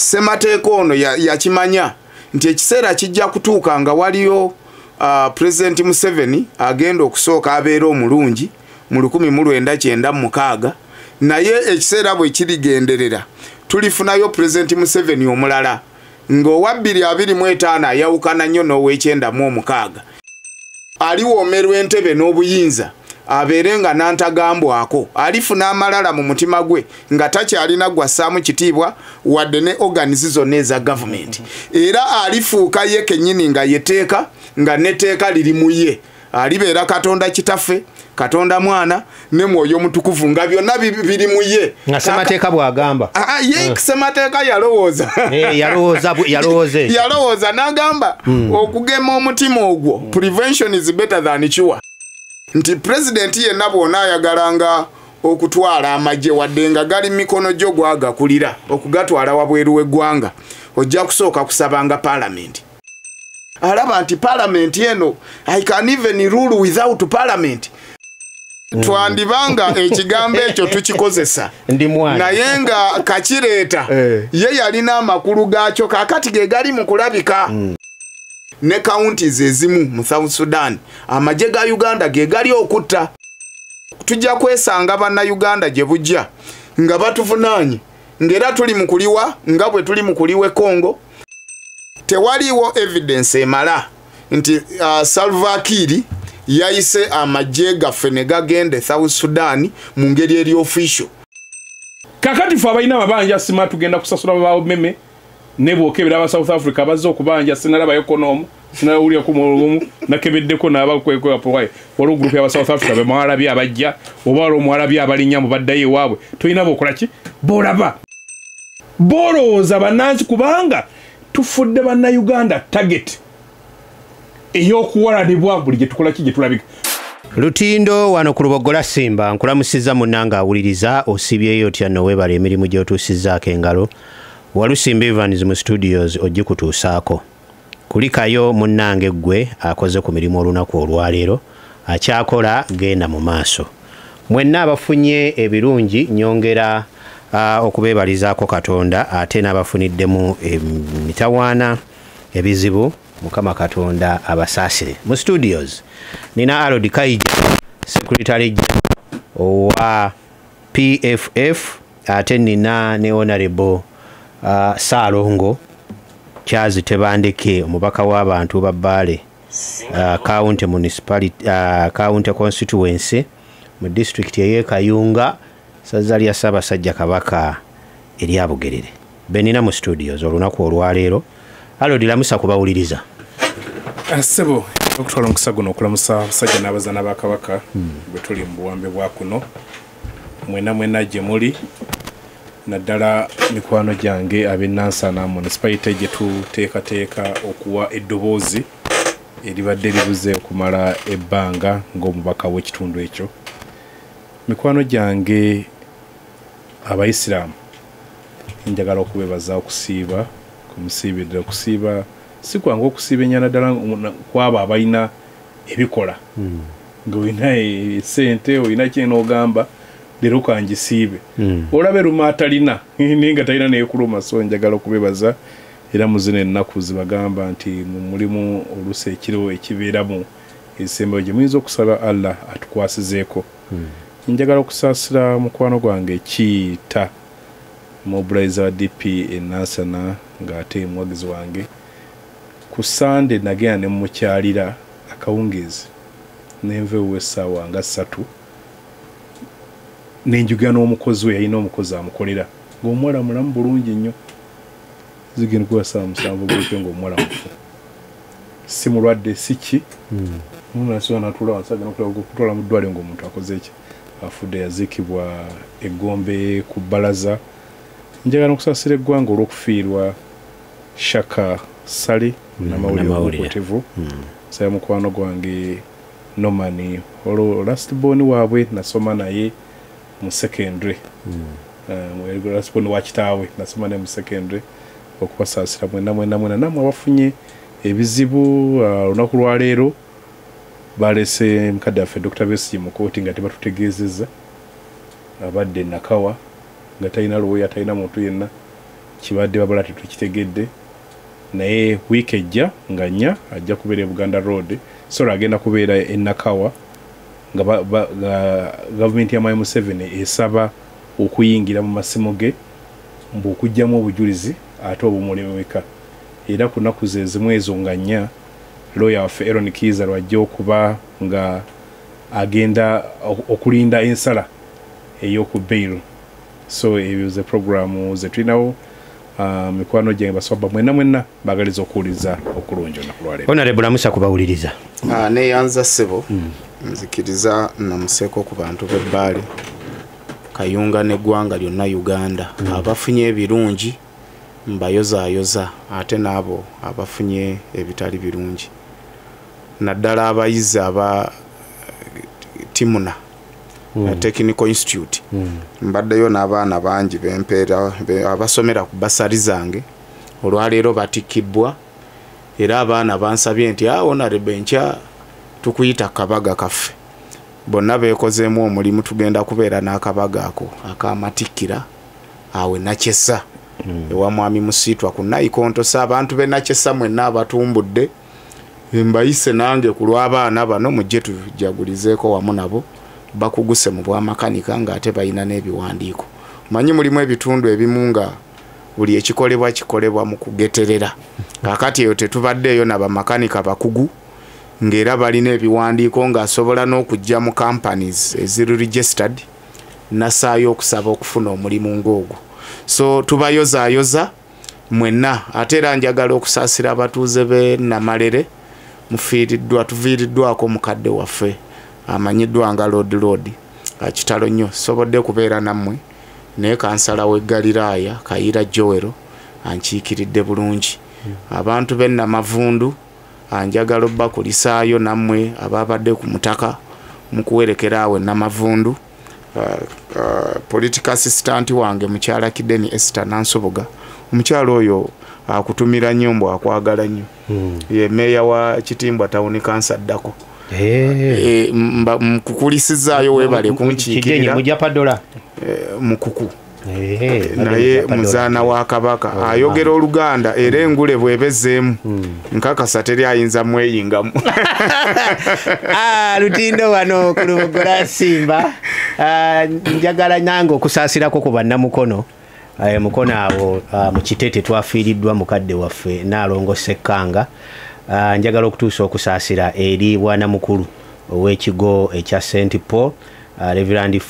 Ssemateeka ono yakimanya nti ekiseera kijja kutuuka nga waliyo President Museveni agenda okusooka abeera omulungi mu 1996 naye ekiseera bwe kirigenderera tulifunayo President Museveni omulala ng'owa 2025 ayawukana nnyo n'ow'1996 aliwoomerwa entebe n'obuyinza abeere nga nantagambwako alifuna amalala mu mutima gwe nga takyalina gwassaamu kitiibwa wadde ne organizi zonna eza gavumenti era alifuuka ye kennyini nga yeteeka nga neteeka liri mu ye alibeera Katonda kitaffe Katonda mwana ne mwoyo mutukuvu nga byonna biri mu ye nga Ssemateeka bw'agamba ye Ssemateeka yalowooza yalowooza n'agamba okugema omutima ogwo prevention is better than cure nti president yenna bw'ona ayagalanga okutwala amagye wadde nga gali mikono gyo gwagakulira okugatwala wabweru w'eggwanga ojja kusooka kusabanga parliament alaba nti parliament eno I can even rule without parliament twandibanga ekigambo ekyo tukikozesa naye nga kakireeta ye yalina amakulu gaakyo kakati ge gali mu kulabika ne counties ezimu mu South Sudan amagye ga Uganda ge gali okutta tujja kwesanga bannayuganda gye bujja nga batuvunaanye ng'era tuli mu kuliwa nga bwe tuli mu kuliwa Congo tewaliwo evidence emala nti Salva Kiir yayise amagye gaffe ne gagende South Sudan mu ngeri eri official kakati fe abalina amabanja sima tugenda kusasula babawo meme ne bwokebera aba South Africa bazze okubanja sinalaba ekonomu sinawulira ku mulumu nakebeddeko n'abakwekwe apowaye waliwo group y'aba South Africa be mwalabi abajja oba waliwo mwalabi abalinya mu baddayo ewaabwe toyina bokola ki bolaba bolowooza bannansi kubanga tufudde bannayuganda target ey'okuwalanibwa buli gye tukola ki gye tulabika Lutindo wano ku Lubogola Simba nkulamusiza munnanga awuliriza osibyeyo otya noweebala emirimu gy'otuusizzaako engalo Walusimba Evans mu studios ogikutuusaako kulikayo munnange gwe akoze ku mirimu olunaku olwaleero akyakola genda mu maaso mwenna abafunye ebirungi nyongera okubeebalizaako Katonda ate n'abafuniddemu emitawaana ebizibu Mukama Katonda abasaasire mu studios nina Harold Kaiji secretary wa PFF ate nina ne honorable Saalongo Kyazi Tebandeke omubaka w'abantu ba Bbale county municipality county constituency mu district ye Kayunga saza lya Ssaabasajja Kabaka eri Bugerere benina mu studios olunaku olwaleero Harold lamusa kubawuliriza Sebo okutwala omukisa guno okulamusa abasajja n'abazaana ba Kabaka bwe tuli mu buwambe bwa kuno mwena gye muli naddala mikwano gyange ab'Nansana municipality gye tuteekateeka okuwa eddoboozi eribadde libuze okumala ebbanga ng'omubaka w'ekitundu ekyo mikwano gyange Abayisiraamu njagala okubeebaza okusiiba kumusiibirira okusiiba si kwangu okusiiba ennyana ddala kwaba abalina ebikola ng'olina sente olina kyenoogamba leero kangisiibe olabe luma atalina naye nga talina neekuluma so njagala okubeebaza era mu zino ennaku zibagamba nti mu mulimu oluusi ekiro ekibeeramu ebisembayo gye muyinza okusaba Allah atukwasizeeko njagala okusaasira mukwano gwange Kiita mobilizer wa DP Nansana ng'ate muwagizi wange ku Sande nagenda ne mukyalira akawungeezi nenveewo essaawa nga 3 nenjugana n'omukozi we yalina omukozi amukolera ng'omuwala mulamu bulungi nnyo zigenda kuwasa musanvu gwepe ng'omuwala mufu si mulwadde si ki munasiwa natula wansajja n'okutwala mu ddwaliro ng'omuntu akoze eki afudde yaziikibwa Egombe ku bbalaza njagala okusaasira eggwanga olw'okufiirwa Shaka Sali n'amawulire omukuutivu saya mukwano gwange Nomani olwo last born waabwe nasoma naye mu secondary last born wa kitaawe nasoma naye mu secondary okubasaasira mwena namwe abafunye ebizibu olunaku lwaleero balese mukadde waffe Dr. Besigye mu kooti nga tebatutegeezezza abadde nakawa nga talina lwoya talina muntu yenna kibadde babula tetukitegedde naye wiiki ejja nga nnya ajja kubeera Buganda Road so agenda kubeera Nakawa nga gavumenti ya Museveni esaba okuyingira mu masimu ge mbu okujjamu obujulizi ate obumulemeka era ku nnaku ze zimu ezo nga nnya lawyer waffe Aaron Kiiza lwajja okuba nga agenda okulinda ensala ey'oku bail so ebyo ze programu ze tulinawo mikwano gyange basaba mwenna bagaliza okuwuliriza okulungi olunaku lwaleero. Honorable Musa kubawuliriza. Neyanza ssebo nzikiriza namuseeko ku bantu b'ebbaale Kayunga n'eggwanga lyonna Uganda abafunye ebirungi mbayozaayoza ate n'abo abafunye ebitali birungi naddala abayizi aba Timuna Technical Institute mbaddeyo n'abaana bangi bempeera abasomera ku basari zange olwaleero batikkibwa era abaana bansabye nti Honorable Benkya tukuyita kabaga kaffe bonna beekozeemu omulimu tugenda kubeera n'akabaga ako akamatikkira awe Nakyesa ewa mwami Musiitwa ku Naikonto abantu be Nakyesa mwenna abatumbudde mbayise nange ku lw'abaana bano mujje tujagulizeeko wamu nabo bakuguse mu bwamakanika nga ate balina n'ebiwandiiko manyi mulimu ebitundu ebimu nga buli ekikolebwa mu kugeterera kakati eyo tetubaddeeyo n'abamakanika bakugu ng'era balina ebiwandiiko ng'asobola n'okujja mu companies eziri registered nasaayo okusaba okufuna omulimu ng'ogwo so tubayozaayoza mwenna ate era njagala okusaasira abatuuze b'e Namalere tuviiriddwako mukadde waffe amanyiddwa nga Road kitalo nnyo sobodde kubeera nammwe naye kansala w'e Galiraaya Kayira Joero ankiikiridde bulungi abantu b'e Namavundu anjagala bakulisaayo nammwe ababadde ku mutaka mu kuwerekera awe Namavundu political assistant wange mukyala Kideni Esther Nansoboga omukyalo oyo akutumira nyombo akwagala nnyo ye meya wa Kitimbwa Town Council ddako mkukulisizaayo webale kunkiikirira mujja padola mukuku naye muzaana wa Kabaka ayogera Oluganda era engule bwebezeemu nkakasa teri ayinza mweyingamu Lutindo wano ku Lubogola Simba njagala nange okusaasirako ku bannamukono mukono awo mu Kitete twafiiriddwa mukadde waffe Naalongo Ssekkanga njagala okutuusa okusaasira eri bwana mukulu ow'ekigo ekya St. Paul Reverend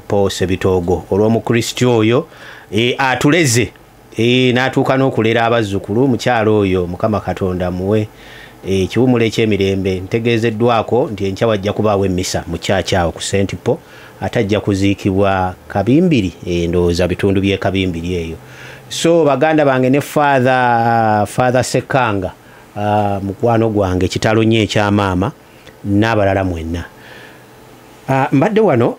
Paul Sebitogo olw'omukristo oyo atuleze n'atuuka n'okulera abazzukulu mukyalo oyo Mukama Katonda muwe ekiwumula eky'emirembe ntegeezeddwako nti enkya wajja kubaawo emmisa mu kyakyawo ku St. Paul atajja kuziikibwa Kabimbiri ndowooza bitundu by'e Kabimbiri eyo so baganda bange ne Father Sekanga mukwano gwange kitalo nnyo ekyamaama n'abalala mwenna mbadde wano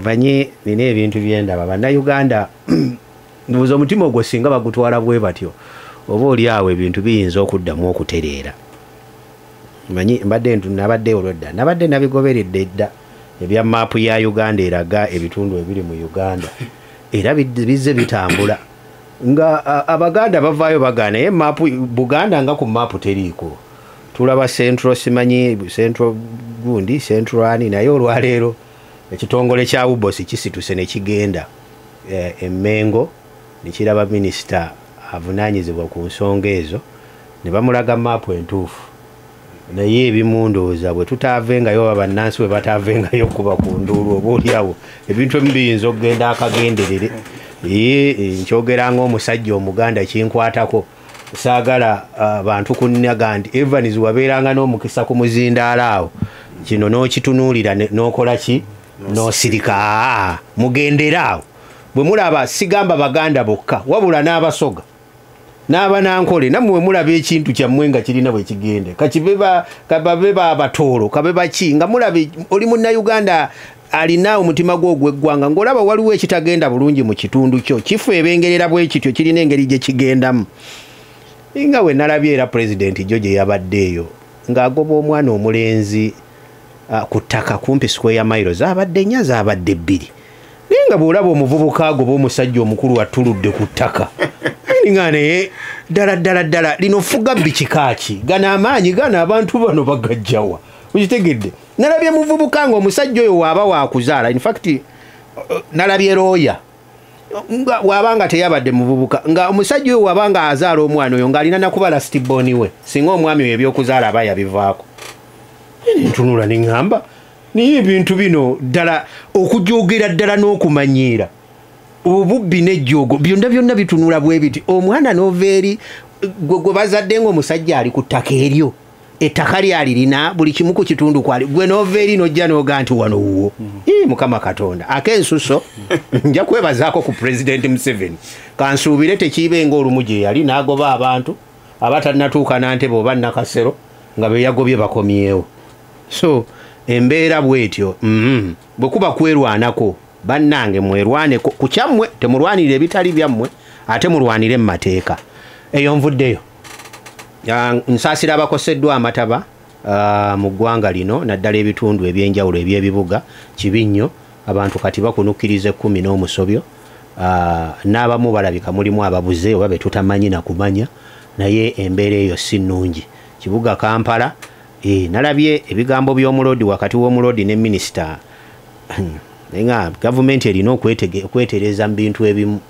banye nina ebintu byendaba bannayuganda ndubuza omutima ogwo singa bagutwala bwe batyo oba oli awo ebintu biyinza okuddamu okutereera manyi nabadde olwedda nabadde nabigoberedde dda ebya maapu ya Uganda eraga ebitundu ebiri mu Uganda era bizze bitambula nga abaganda bavaayo bagana naye maapu Buganda nga ku maapu teriiko tulaba Central simanyi Central gundi Central ani naye olwaleero ekitongole kya Ubosi kisituse ne kigenda Emmengo ne kiraba minisita avunaanyizibwa ku nsonga ezo ne bamulaga maapu entuufu naye ebimundooza bwe tutaavengayo bannansi bwe bataavengayo kuba ku nduulu oba oliawo ebintu ebimu biyinza okugenda akagenderere nkyogera ng'omusajja Omuganda kinkwatako saagala bantu kunnaga nti Evans wabeeranga n'omukisa ku muzindaala awo kino n'okitunuulira n'okola ki n'osirika mugendera awo bwe mulaba sigamba Baganda bokka wabula n'abasoga n'abanankole nammwe bwe mulaba ekintu kyammwe nga kirina bwe kigende kababe abatoolo kabe baki nga mulabe oli munnayuganda alina omutima gwo ogw'eggwanga ng'olaba waliwo ekitagenda bulungi mu kitundu kyo kifu ebengerera bwe kityo kirina engeri gye kigendamu nga we nalabye era President George yabaddeeyo ng'agoba omwana omulenzi ku ttaka kumpi square miles abadde nnya zaabadde bbiri naye nga bw'olaba omuvubuka agoba omusajja omukulu atuludde ku ttaka nga naye ddala lino Fugabbi kikaaki gano amaanyi gano abantu bano bagajjawa ukitegedde nalabye muvubuka nga omusajja oyo waaba wakuzaala in fact nalabye looya nga wabanga teyabadde muvubuka nga omusajja oyo wabanga azaala omwana oyo ng'alina nakubala stiboni we singa omwami oyo ebyokuzaala aba yabivaako ntunula ne ŋŋamba naye ebintu bino ddala okujoogera ddala n'okumanyiira obubbi n'ejjoogo byonna bitunula bwe biti omwana n'ova eri gwe bazadde ng'omusajja ali ku ttaka eryo ettaka lyalirina buli kimu ku kitundu kwali gwe n'ova eri n'ojja n'oga nti wano wuwo mukama katonda ak'ensuso nja kwebazaako ku pulezidenti Museveni kansuubire tekiibe ng'olumu gye yali n'agoba abantu abatanatuuka nantebe oba nakasero nga be yagobye bakomyewo so embeera bwetyo bwe kuba kwerwanako bannange mwerwane ku kyammwe temulwanire ebitali byammwe ate mulwanire mu mateeka eyo nvuddeyo nsaasira abakoseddwa amataba mu ggwanga lino naddala ebitundu ebyenjawulo eby'ebibuga kibi nnyo abantu kati bakunukkiriza 10 n'omusobyo n'abamu balabika mulimu ababuze oba be tutamanyi nakumanya naye embeera eyo si nnungi kibuga Kampala nalabye ebigambo by'omulodi wakati w'omulodi ne minisita nga gavumenti erina okwetereza mu bintu ebimu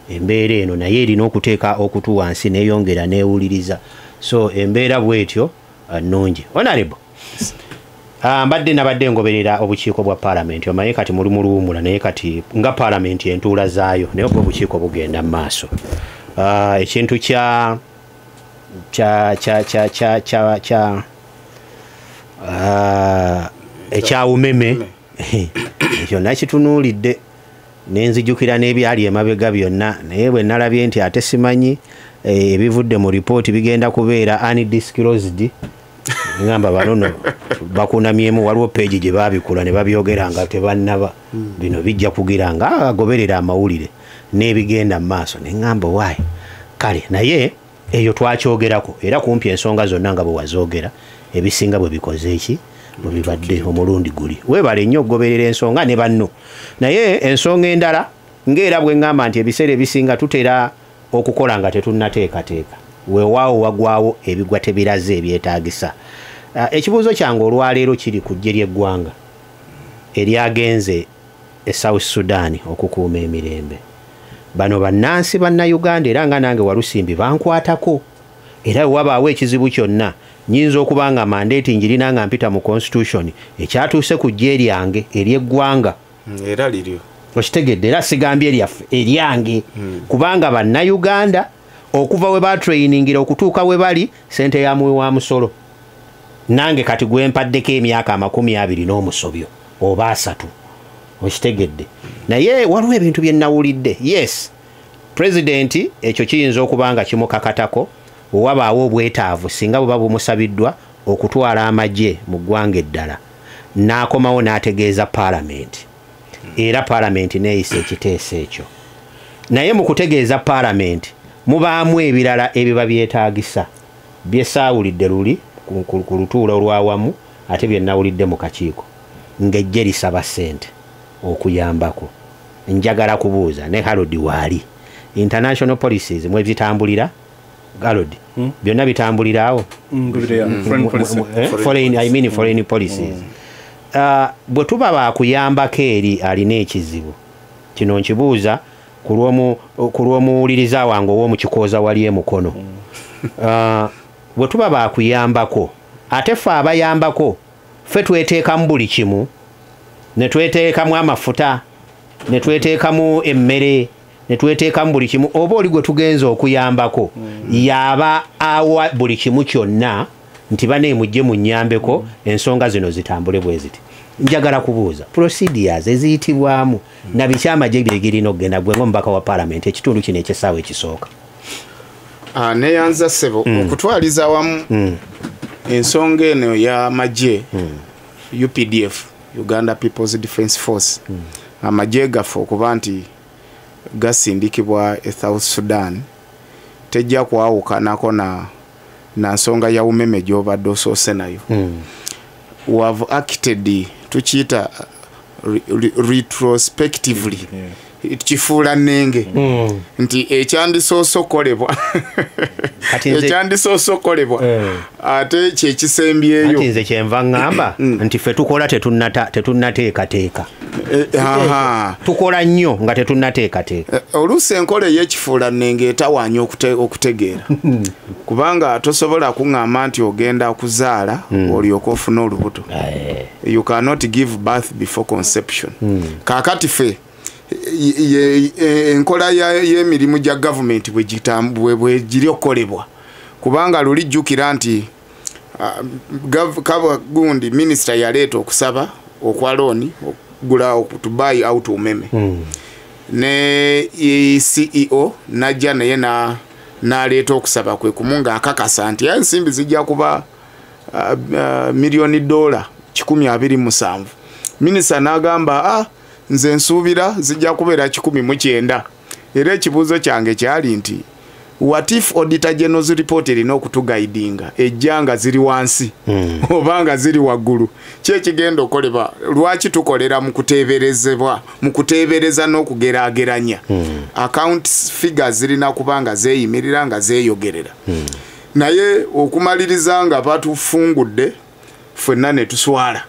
embeera eno naye erina okuteeka okutu wansi neeyongera neewuliriza so embeera bwetyo nnungi Honorable mbadde nabadde ngoberera obukiiko bwa paalamenti omaye kati muli mu luwumula naye kati nga paalamenti entuula zaayo naye obwo obukiiko bugenda mu maaso ekintu kya ekyawumeme ekyo nakitunuulidde nenzijukira n'ebyali emabega byonna naye bwe nalabye nti ate simanyi ebivudde mu ripooti bigenda kubeera undisclosed ngamba banono bakunamyemu waliwo peegi gye baabikula ne babyogera nga tebannaba bino bijja kugira nga agoberera amawulire n'ebigenda mu maaso ne ngamba waayi kale naye eyo twakyogerako era kumpi ensonga zonna nga bwe wazoogera ebisinga bwe bikoze eki bwe bibadde omulundi guli weebale nnyo okugoberera ensonga ne banno naye ensonga endala ng'era bwe ŋŋamba nti ebiseera ebisinga tutera okukola nga tetunnateekateeka weewaawo wagwawo ebigwa tebiraze ebyetaagisa ekibuuzo kyange olwaleero kiri ku ggye ly'eggwanga eryagenze e South Sudan okukuuma emirembe bano bannansi bannayuganda era nga nange Walusimbi bankwatako era wabaawo ekizibu kyonna nyinza okuba nga mandeeti njirina nga mpita mu constitution ekyatuuse ku ggye lyange ery'eggwanga era liryo okitegedde era sigambye eryaffe eryange kubanga bannayuganda okuva we batrayiningira okutuuka we bali sente ya muwe wa musolo nange kati gwempaddeko emyaka 20 n'omusobyo oba 3 okitegedde naye waliwo ebintu bye nnawulidde yes pulezidenti ekyo kiyinza okuba nga kimukakatako wabaawo obwetaavu singa buba bumusabiddwa okutwala amagye mu ggwanga eddala n'akomawo n'ategeeza paalamenti era paalamenti neeyisa ekiteeso ekyo naye mu kutegeeza paalamenti mubaamu ebirala ebiba byetaagisa bye saawulidde luli ku lutuulo olwawamu ate bye nnawulidde mu kakiiko ng'ejje lisaba ssente okuyambako njagala kubuuza ne Harold waali international policies mwe bitambulira Harold byonna bitambulira awo foreign policies bwe tuba bakuyambako eri alina ekizibu kino nkibuuza ku lw'omuwuliriza wange ow'omukikooza wali emukono bwe tuba bakuyambako ate ffe abayambako ffe tweteekamu buli kimu ne tweteekamu amafuta ne tweteekamu emmere ne tweteekamu buli kimu oba oli gwe tugenza okuyambako yaba awa buli kimu kyonna nti bane mujje munnyambeko ensonga zino zitambule bwe ziti njagala kubuuza procedures eziyitibwamu na biki amagye birina okugenda gwe ng'omubaka wa paalamenti ekitundu kino ekyessaawa ekisooka neyanza ssebo okutwaliza awamu ensonga eno y'amagye UPDF Uganda People's Defence Force amagye gaffe okuba nti gasindikibwa e South Sudan tejja kwawukanako na nsonga ya umeme gy'obadde osoose nayo we have acted tukiyita retrospectively kifuula nnenge nti ekyandisoosokolebwa ekyandisoosokolebwa ate kyekisembyeyo ati nze kyenva ŋŋamba nti ffe tukola tetunnateekateeka tukola nnyo nga tetunnateekateeka oluusi enkola ey'ekifuula nnenge etawaanya okutegeera kubanga tosobola kuŋŋamba nti ogenda kuzaala olyoka ofuna olubuto you cannot give birth before conception kaakati ffe enkola y'emirimu gya gavumenti bwe giri okukolebwa kubanga luli jjukira nti gundi minisita yaleeta okusaba okwa looni okugula to-buy out umeme ne CEO najja naye n'aleeta okusaba kwe kumu ng'akakasa nti ensimbi zijja kuba $1,000,000 127. Minisita n'agamba nze nsuubira zijja kubeera 19. Era ekibuuzo kyange kyali nti what if Auditor General's report erina okutugaidinga ejjanga ziri wansi obanga ziri waggulu kyekigenda okolebwa lwaki tukolera mu kuteebereza n'okugeraageranya account figures zirina kubanga zeeyimirira nga zeeyogerera naye okumaliriza nga batufungudde ffenna ne tuswala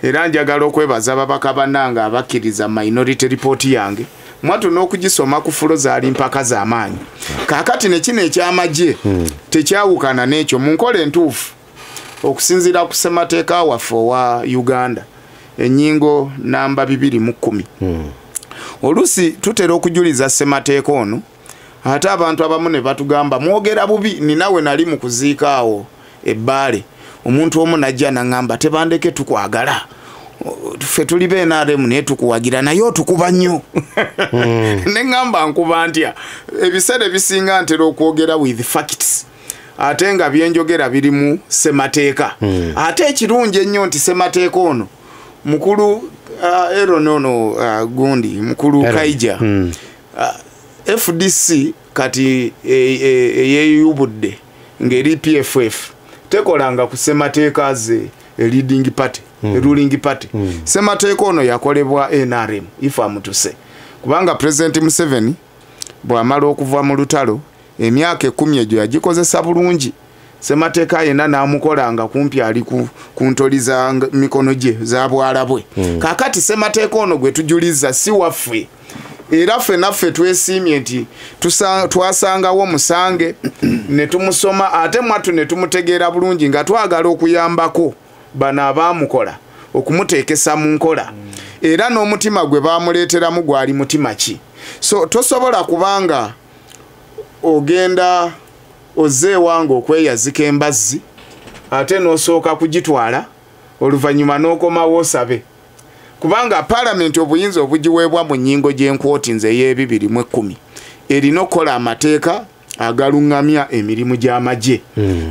era njagala okwebaza ababaka bannanga abakkiriza minority report yange mwatu n'okugisoma ku fulo zaali mpaka z'amaanyi kaakati ne kino ekyamagye tekyawukana n'ekyo mu nkola entuufu okusinziira ku ssemateeka waffe owa Uganda ennyingo namba 210 oluusi tutera okujuliza ssemateeka ono ate abantu abamu ne batugamba mwogera bubi ninawe nali mu kuziika awo ebbaale omuntu omu najja n'aŋŋamba tebandeke tukwagala ffe tuli BNRM naye tukuwagira naye otukuba nnyo ne ŋŋamba nkuba ntya ebiseera ebisinga ntera okwogera with facts ate nga byenjogera biri mu ssemateeka ate ekirungi ennyo nti ssemateeka ono mukulu eronono gundi mukulu Kaija FDC kati eyeyubudde ng'eri PFF tekolanga ku ssemateeka ze leading party ruling party ssemateeka ono yakolebwa NRM ifamutuse kubanga President Museveni bw'amala okuva mu lutalo emyaka 10 egyo yagikozesa bulungi ssemateeka yenna n'amukolanga kumpi ali ku ntoli za mikono gye za bwalabwe kaakati ssemateeka ono gwe tujuliza si waffe era ffe naffe twesiimye nti twasangawo musange ne tumusoma ate mwattu ne tumutegeera bulungi nga twagala okuyambako bano abaamukola okumuteekesa mu nkola era n'omutima gwe baamuleeteramu gwali mutima ki so tosobola kubanga ogenda ozeewanga okweyazika embazzi ate n'osooka kugitwala oluvannyuma n'okomawo osabe kubanga parliament obuyinza obugiweebwa mu nnyingo gy'enkwoti nze ey'Ebibiri-10 erina okukola amateeka agaluŋŋamya emirimu gy'amagye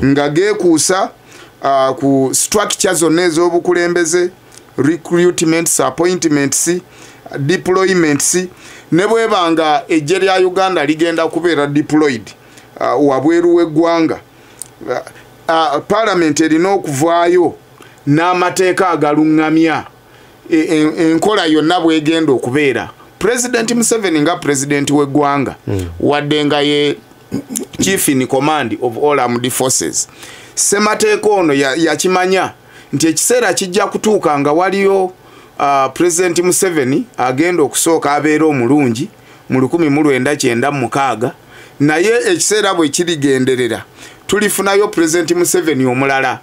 nga geekuusa ku structure zonna ez'obukulembeze recruitments appointments deployments ne bwebanga eggye lya Uganda ligenda kubeera deployed wabweru w'eggwanga parliament erina okuvaayo n'amateeka agaluŋŋamya enkola yonna bwegenda okubeera President Museveni nga president w'eggwanga wadde nga ye chief in command of all armed forces ssemateeka ono yakimanya nti ekiseera kijja kutuuka nga waliyo President Museveni agenda okusooka abeera omulungi mu 1996 naye ekiseera bwe kirigenderera tulifunayo President Museveni omulala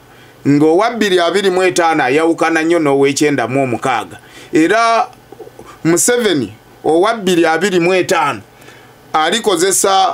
ng'owa 2025 ayawukana nnyo n'ow'E96 era Museveni owa 2025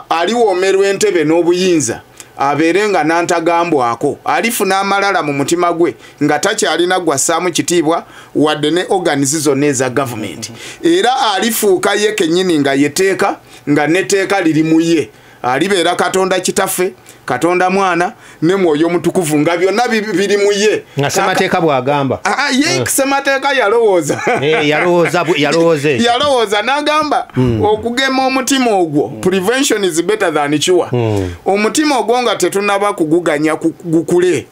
aliwoomerwa entebe n'obuyinza abeere nga n'antagambwako alifuna amalala mu mutima gwe nga takyalina gwassaamu kitiibwa wadde ne organizi zonna eza gavumenti era alifuuka ye kennyini nga yeteeka nga neteeka liri mu ye alibeera Katonda kitaffe Katonda mwana ne mwoyo mutukuvu nga byonna biri mu ye nga ssemateeka bw'agamba ye ssemateeka yalowooza yalowooza n'agamba okugema omutima ogwo prevention is better than cure omutima ogwo nga tetunaba kuguganya gukule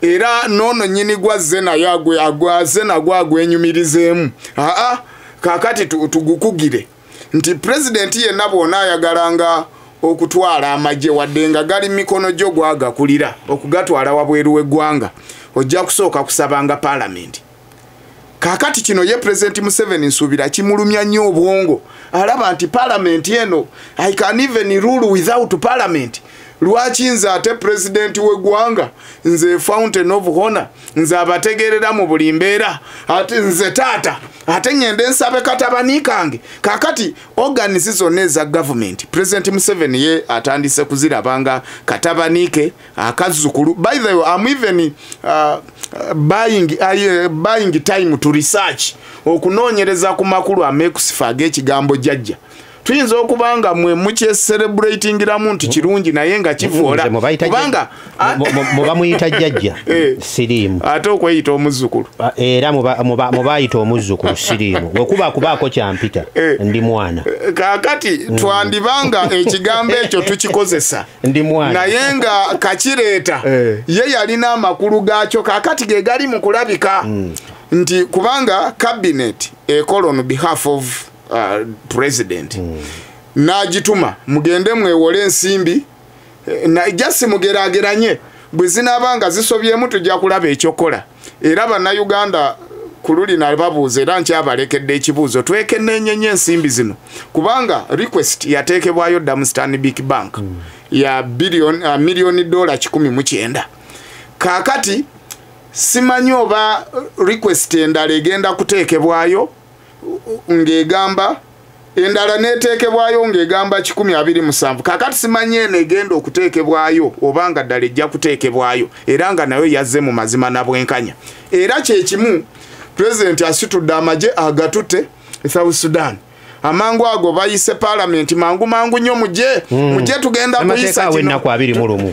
era nono nyini gwa zena yagwe agwaze na gwagwenyumirizemu kakati tugukugire nti president ye nabona yagalanga okutwala amaje wadenga gali mikono gyo gwagakulira okugatwala wabweru w'eggwanga ojja kusooka kusabanga parliament kakati kino ye president Museveni nsubira kimulumya nnyo obwongo alaba nti parliament eno I can even rule without parliament lwaki nze ate president w'eggwanga nze fountain of honor nze abategerera mu buli mbeera ate nze taata ate ngende nsabe katabani kange kakati organize zonna eza government president Museveni ye atandise kuzirabanga katabanike akazzukulu by the way I'm even buying time to research okunoonyereza ku makulu amekusifa ag'ekigambo jjajja tuyinza okubanga mwe muche celebrating ramuntu kirungi naye nga kifuola kubanga muba muyita jjajja sirimu ate okweyita omuzzukulu era mubayita omuzzukulu sirimu wekuba kubaako kyampita ndi mwana kakati twandibanga ekigambo ekyo tukikozesa ndi mwana naye nga kakireeta ye yalina amakulu gaakyo kakati ge gali mu kulabika nti kubanga cabinet ekola on behalf of president najituma mugende mwewole ensimbi na jasi mugerageranye bwe zinabanga zisobyemu tujja kulaba ekyokola era bannayuganda kululi nababuuza era nkyabalekedde ekibuuzo twekenenyenye ensimbi zino kubanga request yateekebwayo Damustan Big Bank ya milioni $109 kakati simanyi oba request endala egenda kuteekebwayo ngegamba endala netekebwayo ngegamba 127 kakati simanye negenda okutekebwayo obanga ddala ejja kutekebwayo era nga nayo yazze mu mazima na bwenkanya era kyekimu president asitudde amaje agatute South Sudan amangu ago bayise parliament mangu nnyo muje tugenda kuyisa kino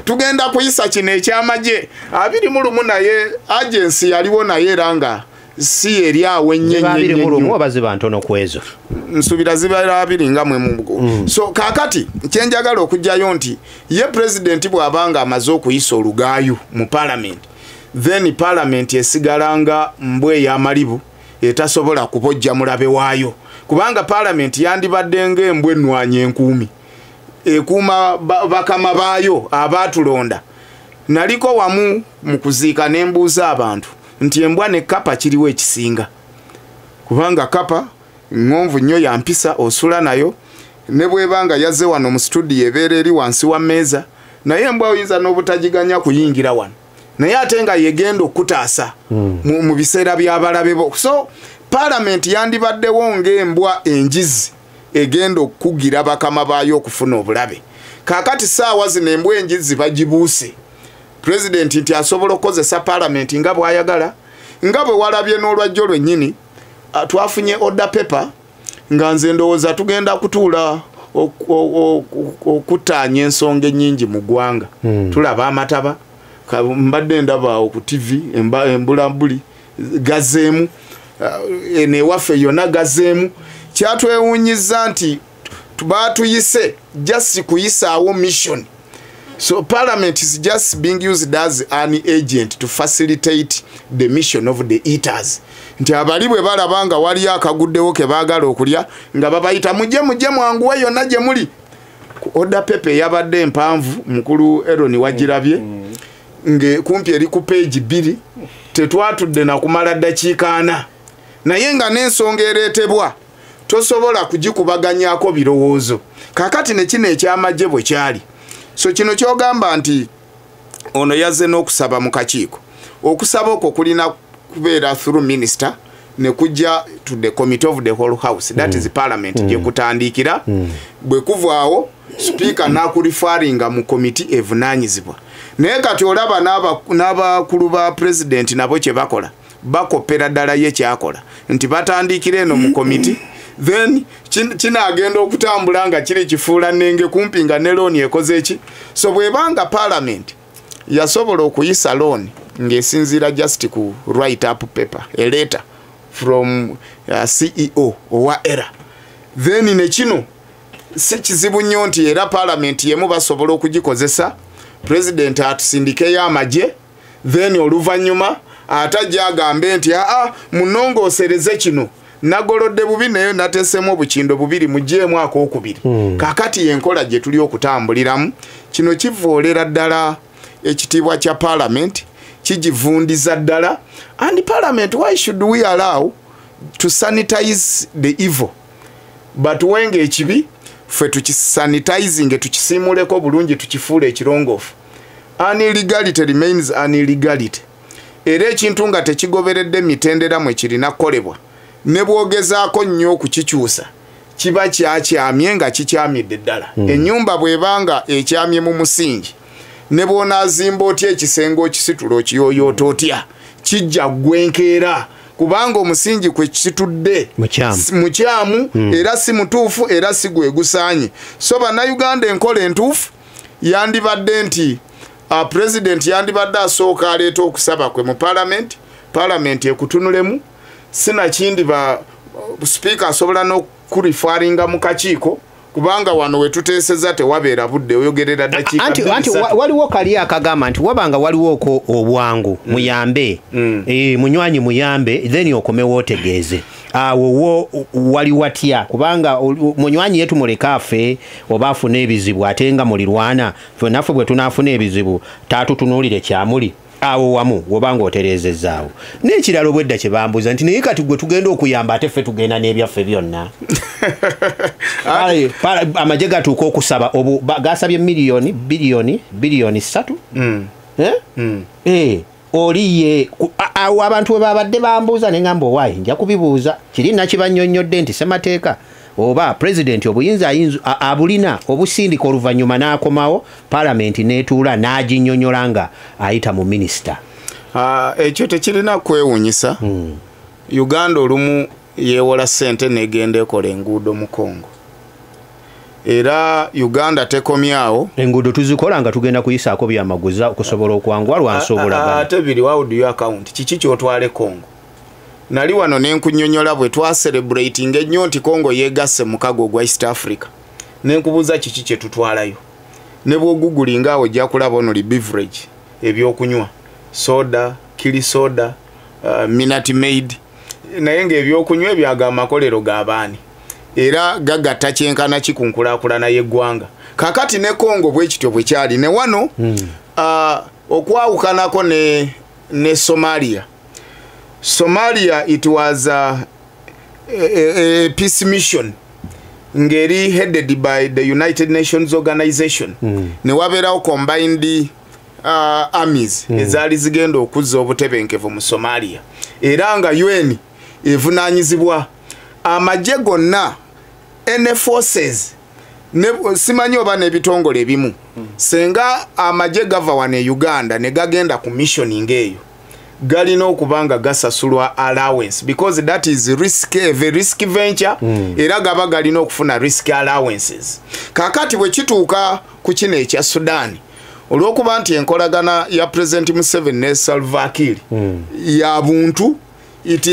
tugenda kuyisa kino ekyamaje 21 naye agency yaliwo naye ranga si eriawe nyenye mu abaziba ntono kwezo nsubira zibaira abiri ngamwe mu so kakati kyenjagala okujjayo nti ye president bwabanga amaze okuyisa olugayu mu parliament then parliament esigalanga mbwe ya malibu etasobola kubojja mulabe waayo kubanga parliament yandibadde ng'embwe nnwanye enkuumi ekuuma bakama baayo abaatulonda naliko wamu mu kuziika nembuuza abantu nti embwa ne kapa kiriwo ekisinga kubanga kapa ngonvu nnyo ya mpisa osula nayo ne bwebanga yazze wano mu studio ebeera eri wansi wa meeza naye embwa oyinza n'obutajiganya kuyingira wano naye ate nga yegenda okutaasa mu biseera by'abalabe bo so parliament yandibaddewo ng'embwa enjizi egenda okugira bakama baayo okufuna obulabe kakati saawa zino embwa enjizi bagibuuse president nti asobola okukozesa parliament nga bwayagala nga bwe walabye n'olwajjo lwennyini twafunye order paper nga nze ndowooza tugenda kutuula okutaanya ensonga ennyingi mu ggwanga tulaba amataba mbadde ndaba ku TV embulambuli gazeemu newaffe yonna gazeemu kyatwewuunyiza nti tubaatuyise just kuyisaawo mission. So parliament is just being used as an agent to facilitate the mission of the eaters. Nti abali bwe balabanga wali akaguddewo ke baagala okulya nga babayita mujje mwanguwe yonna gye muli. Order pepe yabadde empanvu mukulu Aaron Wagirabye nge kumpi eri ku page 2 tetwatudde na kumala dakiika 4 naye nga n'ensonga ereetebwa tosobola kugikubaganyako birowoozo kakati ne kino ekyamagye bwe kyali. So kino kyogamba nti ono yazze n'okusaba mu kakiiko okusaba okwo kulina kubeera through minister ne kujja to the committee of the whole house that is parliament gye kutandikira bwe kuvaawo speaker n'akurifaringa mu committee evunaanyizibwa naye kati olaba n'abakulu ba president nabo kye bakola bakopera ddala ye kyakola nti batandikira eno mu committee then kinaagenda okutambula nga kiri kifuula nenge kumpi nga ne loan ekoze eki. So bwebanga parliament yasobola okuyisa loan ng'esinziira just ku write up paper a letter from CEO owa era then ne kino si kizibu nnyo nti era parliament yemu basobola okugikozesa president atusindikeyo amagye then oluvanyuma atajja agambe nti munongosereze kino nagolodde bubi naye natesemu obukindo bubiri mujeemu akokubiri kakati yenkola gye tuli okutambuliramu kino kivoolera ddala ekitiibwa kya parliament kigivundiza ddala and parliament why should we allow to sanitize the evil but wenge ekibi ffe tukisanitizing tukisimuleko bulungi tukifuula ekirongoofu unillegality remains unillegality era ekintu nga tekigoberedde mitendera mwe kirina kukolebwa ne bwogezaako nnyo okukikyusa kiba kyakyamye nga kikyamidde ddala ennyumba bw'ebanga ekyamye mu musingi ne bw'onaazimba otya ekisenge okisitula okiyooyoota otya kijja gwenkeera kubanga omusingi kwe kitudde mukyamu era si mutuufu era si gwe gusaanye so bannayuganda enkola entuufu yandibadde nti president yandibadde asooka aleeta okusaba kwe mu parliament ekutunulemu sinakindi ba speaker asobola n'okurifaringa mu kakiiko kubanga wano wetuteeseza tewabeera budde oyogerera dakiika anti waliwo kali akagamba nti wabanga waliwooko obwangu muyambe munywanyi muyambe then okomewo otegeeze awo wali watya kubanga munywanyi yetu muleka afe oba afuna ebizibu ate nga mulirwana fenaffe bwe tunaafuna ebizibu taatutunuulire kyamuli awo wamu wobanga oterezezaawo n'ekiralo bwedda kye bambuza nti naye kati gwe tugenda okuyamba ate ffe tugenda n'ebyaffe byonna amagye gatuuka okusaba gasabye biliyoni 3 oliye awo abantu we babadde bambuuza ne ngamba owaayi nja kubibuuza kiri nakibannyonnyodde nti semateeka oba president obuyinza abulina obusindika oluvannyuma n'akomawo palamenti n'etuula n'aginnyonnyola nga ayita mu minisita ekyo tekirina kwewuunyisa Uganda olumu yeewola ssente n'egenda ekola enguudo mu Congo era Uganda tekomyawo enguudo tuzikola nga tugenda kuyisaako byamaguza okusobola okwanguwa lwansobola ate biri wa do account kiki kyotwale Congo nali wano nenkunnyonnyola bwe twacelebrating ennyo nti Congo yeegasse mukago gwa East Africa nenkubuuza kiki kye tutwalayo ne bw'ogugulinga awo ojja kulaba ono li beverage ebyokunywa soda kili soda Minute Maid naye ng'ebyokunywa ebyaga amakolero g'abaani era gagatta kyenkana kikunkulaakulana y'eggwanga kakati ne Congo bwe kityo bwe kyali ne wano okwawukanako ne Somalia it was a peace mission ngeri headed by the United Nations Organization ne wabeerawo combined armies ezaali zigenda okuzza obutebenkevu mu Somalia era nga UN evunaanyizibwa amagye gonna NF forces simanyi oba n'ebitongole ebimu senga amagye gava wano e Uganda ne gagenda ku missioning eyo galina okubanga gasasulwa allowance because that is risky, a very risky venture era gaba galina okufuna risk allowances kakati bwe kituuka ku kino ekya Sudan olw'okuba nti enkolagana ya President Museveni ne Salva Kiir ya buntu it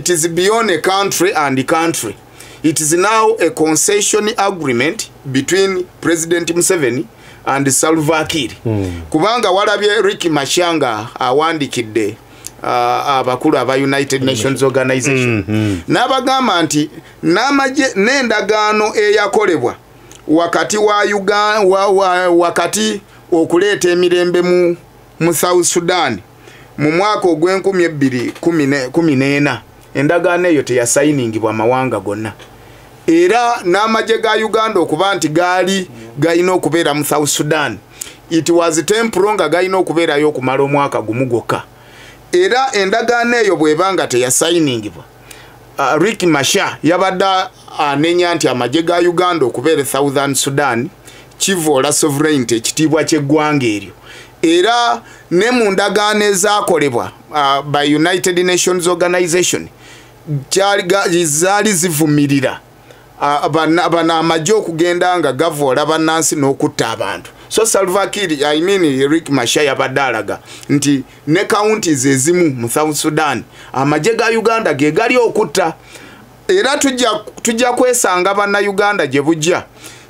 is beyond a country and country. It is now a concession agreement between President Museveni and Salva Kiir. Kubanga walabye Ricky Mashanga awandikidde abakulu aba United Nations Organization. N'abagamba nti n'endagaano eyakolebwa wakati wa Uganda wakati okuleeta emirembe mu South Sudan mu mwaka ogw'2014 endagaano eyo teyasayiningibwa amawanga gonna era n'amagye ga Uganda okuba nti galina okubeera mu South Sudan it was temporal nga galina okubeerayo okumala omwaka gumu gwokka era endagaano eyo bw'ebanga teyasayiningibwa Riek Machar yabadde anenya nti amagye ga Uganda okubeera Southern Sudan kivoola sovereignty ekitiibwa ky'eggwanga eryo era ne mu ndagaano ezaakolebwa by United Nations Organization zaali zivumirira bano amagye okugenda nga gavoola bannansi n'okutta abantu so Salva Kiir Riek Machar yabadde alaga nti ne counties ezimu mu South Sudan amagye ga Uganda ge gali okutta era tujja kwesanga bannayuganda gye bujja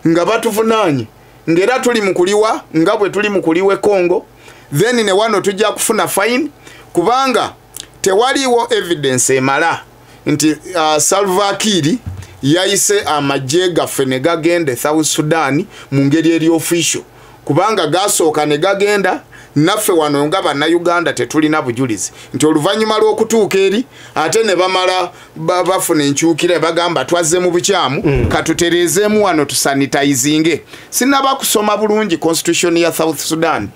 nga batuvunaanye ngera tuli mukuliwa nga bwe tuli mukuliwe Congo then ne wano tujja kufuna fine kubanga tewaliwo evidence emala nti Salva Kiir yayise amajje gaffe ne gagende South Sudan mu ngeri eri official kubanga gasooka ne gagenda naffe wano nga bannayuganda tetulina bujulizi nti oluvannyuma lw'okutuuka eri ate ne bamala bafuna enkyukira bagamba twazze mu bukyamu katutereezeemu wano tusanitizinge sinaba kusoma bulungi constitution ya South Sudan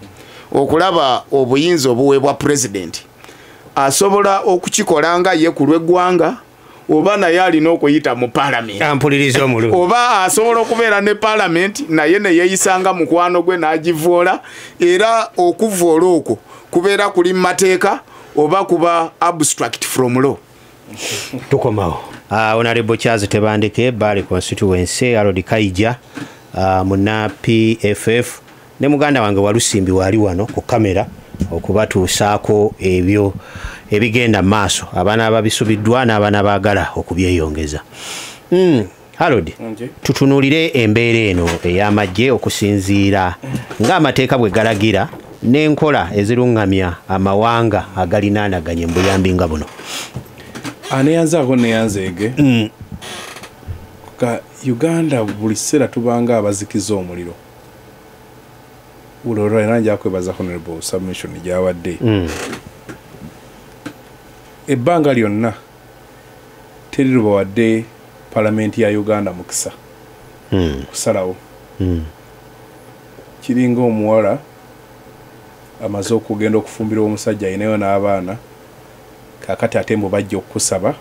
okulaba obuyinza obuweebwa president asobola okukikola nga ye ku lw'eggwanga oba naye alina okuyita mu parliament ampuliriza omululu oba asobola okubeera ne parliament naye ne yeeyisanga mukwano gwe n'agivoola era okuvoola okwo kubeera kuli mu mateeka oba kuba abstract from law. tukomawo Honorable Charles Tebandeke Bali constituency Harold Kaija muna PFF ne muganda wange Walusimbi wali wano ku kamera okubatuusaako ebyo ebigenda maaso abaana ababisubiddwa n'abaana baagala okubyeyongeza. Harold, tutunulire embeera eno ey'amagye okusinziira ng'amateeka bwe galagira n'enkola ezirungamya amawanga agalinaanaganye mu buyambi nga buno. Aneyanzaako neyanzeege ka Uganda buli kiseera tubanga abazikiza omuliro. Uloro era nja kwebaza honorable submission gyawadde. Ebbanga lyonna teriruba wadde parliament ya Uganda mukisa kusalawo kiringa omuwala amaze okugenda okufumbira omusajja ayinayo n'abaana kakati ate mbu bajja okusaba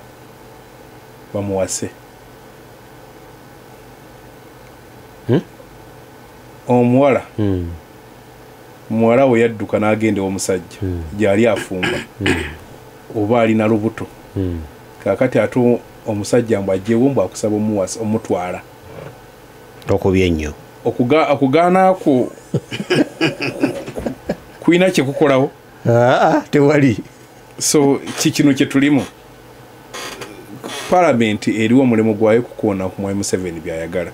bamuwase omuwala muwala we yadduka n'agenda omusajja gyali afumba oba alina lubuto kakati ate omusajja mbu ajjewo mbu akusaba omuwasa omutwala okubye nnyo okugaanaako kulina kyekukolawo tewali so kikino kye tulimu palamenti eriwo omulimu gwayo kukoona ku Mwai Museveni byayagala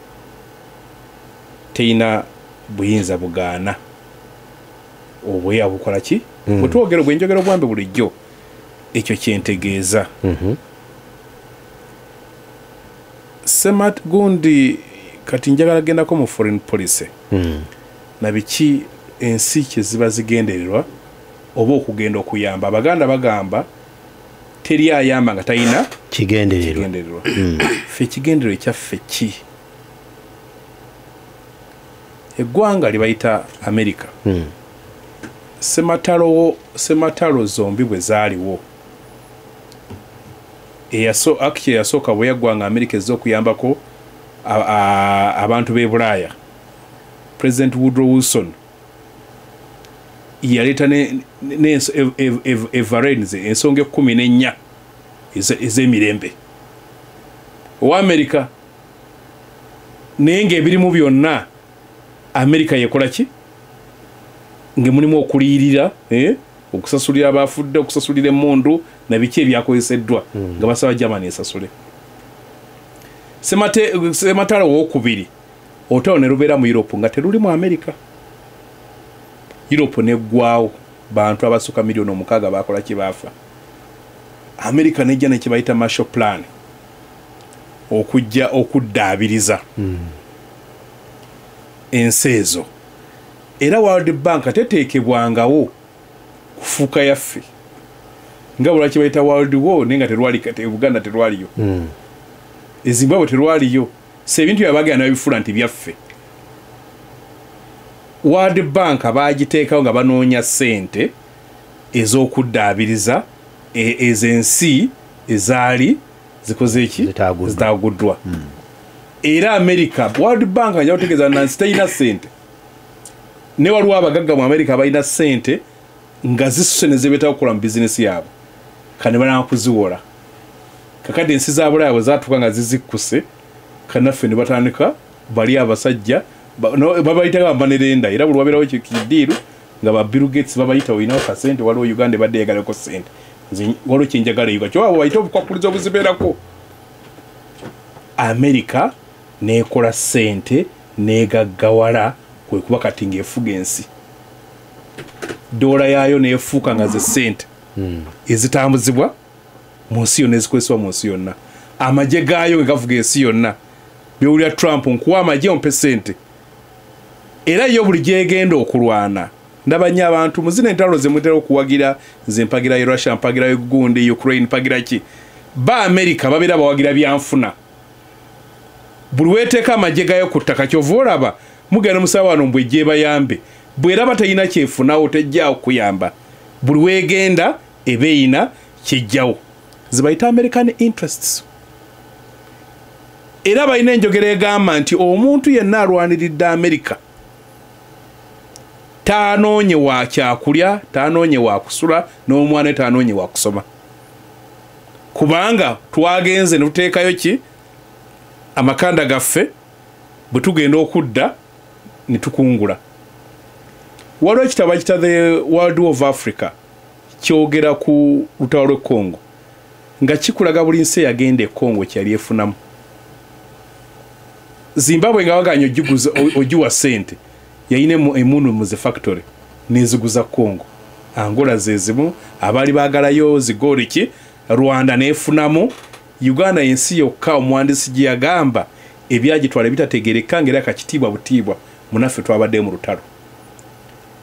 teina buyinza bugaana obweya bukola ki bwetwogera bwenjogera obwambe bulijjo ekyo kyentegeeza Semat gundi kati njagala gendako mu foreign policy na biki ensi kye ziba zigendererwa oba okugenda okuyamba abaganda bagamba teri ayamba nga talina kigendererwa fe kigendererwa ekyaffe ki eggwanga libayita America sematalo zombi bwe zaaliwo yasooka bwe yaggwanga America ezza okuyambako abantu b'e Bulaaya President Woodrow Wilson yaleeta ensonga 14 ez'emirembe owa America naye ng'ebirimu byonna America yekola ki ngemulimu okuliyirira okusasulira abafudde okusasulira emmundu na biki ebyakozeseddwa nga basaba Germany esasule sematalo owokubiri olutalo ne lubeera mu Europe nga teruli mu America Europe neggwaawo bantu abasukka miliyoni 6 bakola ki baafa America nejja nekibayita Marshall Plan okujja okuddaabiriza ensi ezo era World Bank teteekebwangawo kufuuka yaffe nga bulaki bayita World War nenga terwali kate Uganda terwaliyo Zimbabwe terwaliyo sebintu byabagana ebifula nti byaffe World Bank abagiteekawo nga banoonya ssente ez'okuddaabiriza ezensi ezaali zikoze eki zitaaguddwa era America World Bank ajja kutegeeza nansi talina ssente ne waliwo abagagga mu America abalina ssente nga zisuse ne zebeetawo okukola mu bizinesi yaabwe kane balanga kuziwola kakati ensi za Bulaaya bwe zaatuuka nga zizikkuse kanaffe ne batandika bali abasajja babayita bambanerenda era buli wabeerawo kidiiru nga ba Bill Gates babayita olinawo kasente waliwo Uganda ebadde eyagalako ssente waliwo kyenjagala yuga kyowabo bayita obukwakuliza obuzibeerako America neekola ssente neegaggawala kwe kuba kati ng'efuga ensi dola yayo nefuuka nga ze ssente ezitambuzibwa mu nsi yonna ezikozesebwa mu nsi yonna amagye gaayo gavuga ensi yonna byowulira Trump nkuwa amagye ompe ssente era yo buli gyegenda okulwana ndabanye abantu muzina entalo zemutera okuwagira nze mpagira ya Russia mpagira ya gundi Ukraine mpagira ki ba America babera bawagira byanfuna buli weteeka amagye gaayo ku ttaka kyovolaba mugenda musaba wano mbwe gye bayambe bwera batayina kyefunawo tejja okuyamba buli wegenda ebeeyina kyejjawo zibayita American interests era balina enjogera egamba nti omuntu yenna alwaniridde America taanoonye wa kyakulya taanoonye wa kusula n'omwana taanoonye wa kusoma kubanga twagenze ne tuteekayo ki amakanda gaffe bwe tugenda okudda ne tukungula waliwo ekitabo kita The World of Africa kyogera ku lutalo lw'e Congo nga kikulaga buli nsi yagenda e Congo kyali efunamu Zimbabwe nga waganya ojuwa sente yayine emunu mu factory neziguza Congo Angola zezimu abali bagalayo zigoli ki Rwanda nefunamu Uganda yensi yokka omwandisi giyagamba ebyagitwala bitategereka ngera kakitibwa butibwa munaffe twabadde mu lutalo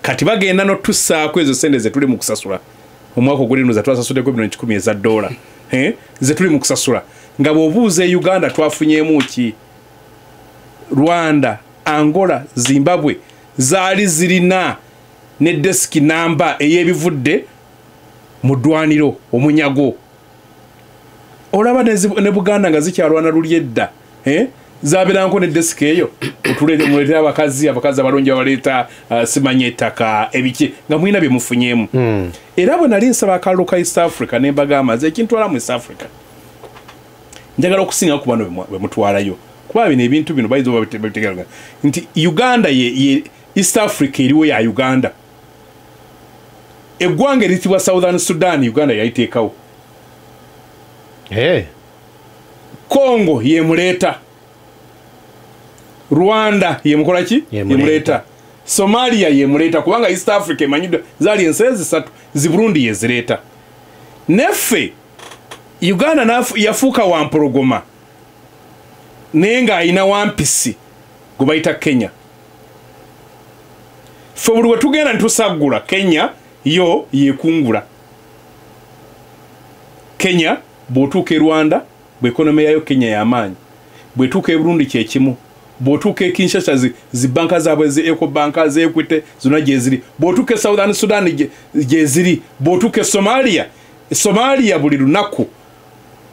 kati bagenda no tussaako ezo sente ze tuli mu kusasula omwaka ogulino za twasasudeko $10,000 eza dola ze tuli mu kusasula nga bwobuuze Uganda twafunyemu ki Rwanda Angola Zimbabwe zaali zirina ne desk number eyebivudde mu ddwaniro omunyago olaba ne Buganda nga zikyalwana lulyedda zabeeranko ne desk eyo otulete muletera abakazi abalungi abaleeta simanye ettaka ebiki nga mwina bye mufunyemu era bwe nali nsaba akalulu ka East Africa ne mbagamba ze ekintwala mu East Africa njagala okusinga ku bano bwe mutwalayo kuba bino ebintu bino bayizo babitegeranga nti Uganda ye East Africa eriwo ya Uganda eggwanga eritibwa Southern Sudan Uganda yayiteekawo Congo ye muleta Rwanda ye mukola ki ye muleta Somalia ye muleta kubanga East Africa emanyidwa zali ensezi 3 zi Burundi ye zireta neffe Uganda yafuuka wampologoma nenga ina wampisi gubayita Kenya ffe buli we tugenda ntusagula Kenya yo yekungula Kenya bw'otuuka e Rwanda bw'ekonomi yayo Kenya y'amaanyi bw'etuuka e Burundi kyekimu bw'otuuka e Kinshasa zibanka zaabwe zi Ecobank ze Equity zonna gye ziri bw'otuuka e Southern Sudan gye ziri bw'otuuka e Somalia buli lunaku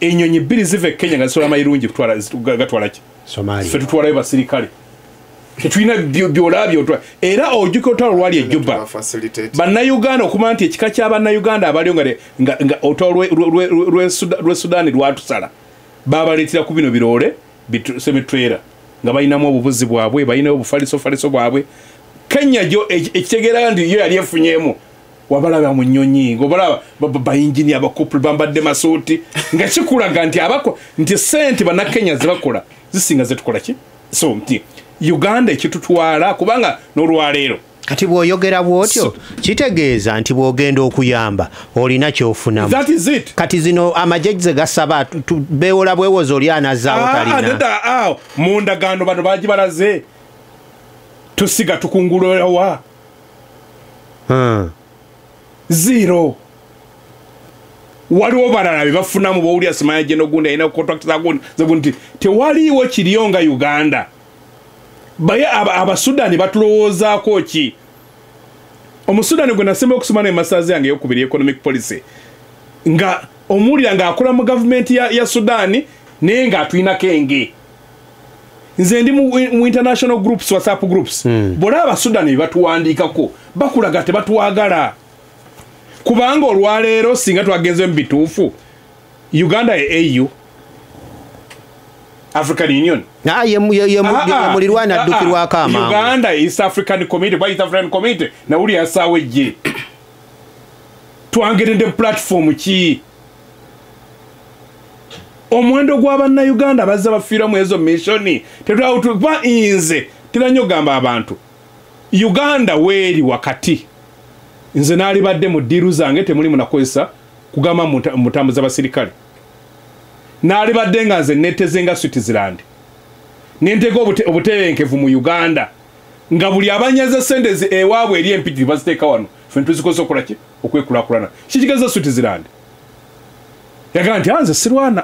ennyonyi 2 ziva e Kenya nga zisobola amayirungi gatwala ki ffe tutwalayo basirikale tetulina byolabyo era ojjuka olutalo lwali e Juba bannayuganda okumanya nti ekika ky'abannayuganda abaliyo nga olutalo lw'e Sudan lwatusala babaleetera ku bino biroole semitwera nga balinamu obubuzi bwabwe balinayo obufaliso bwabwe Kenya gyo ekitegeera nti yo yali efunyemu wabalaba mu nnyonyi ng'obalaba bayingini abakupulu bambadde masuuti nga kikulaga nti sente bannakenya zebakola zisinga zetukola ki so nti Uganda ekitutwala kubanga n'olwaleero kati bw'oyogera bw'otyo kitegeeza nti bw'ogenda okuyamba olina kyofunamu that is it kati zino amagye ze gasaba beewola bwewoza oli anazaawo talina mu ndagaano bano bagibalaze tusiga tukungulirawa zero waliwo balala be bafunamu bwowulira simanya gye nogundi alina contract zagundi tewaliiwo kiriyo nga Uganda baye abasudani batulowoozaako ki omusudani gwe nasemba okusoma n'emasazi yange ey'okubiri economic policy nga omuwulira ng'akola mu gavumenti ya Sudani naye ng'atuyinako enge nze ndi mu international groups WhatsApp groups bwolaba abasudani be batuwandiikako bakulaga tebatwagala kubanga olwaleero singa twagenze mu bituufu Uganda ye AU African Union mulirwana addukirwako amangu Uganda East African Committee by East African Committee na uli yasaawo ejje twangerende platform ki omuwendo gw'abannayuganda bazza bafiira mu ezo missioni tetwawutuba inze tiranyogamba abantu Uganda weeri wakati nze naali badde mu ddiiru zange temuli munakozesa kugamba mutambuza abasirikale naali badde nga nze netteze nga Switzerland nentega obutebenkevu mu Uganda nga buli abanyaza sente ewaabwe eri empiti baziteeka wano ffe tuzikoze okolaki okwekulakulana kikigeza Switzerland yagamba nti nze sirwana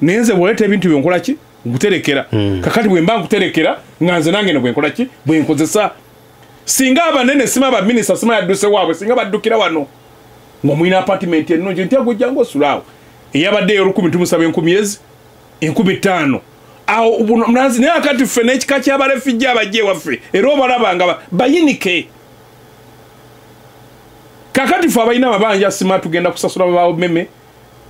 naye nze bw'oleeta ebintu byenkola ki nkuterekera kakati bwe mba nkuterekera nga nze nange bwe nkola ki bwe nkozesa singa abanene sima abaminisita sima yadduse waabwe singa baddukira wano nga mulina apartment ennungi nti agujja ng'osulaawo eyabadde ey'olukumi tumusaba 10,000 awo mnazi naye akati ffe n'ekika ky'abalefijja abajja ewaffe era obalaba nga bayinike kakati ffe abalina amabanja sima tugenda kusasula babaawo meme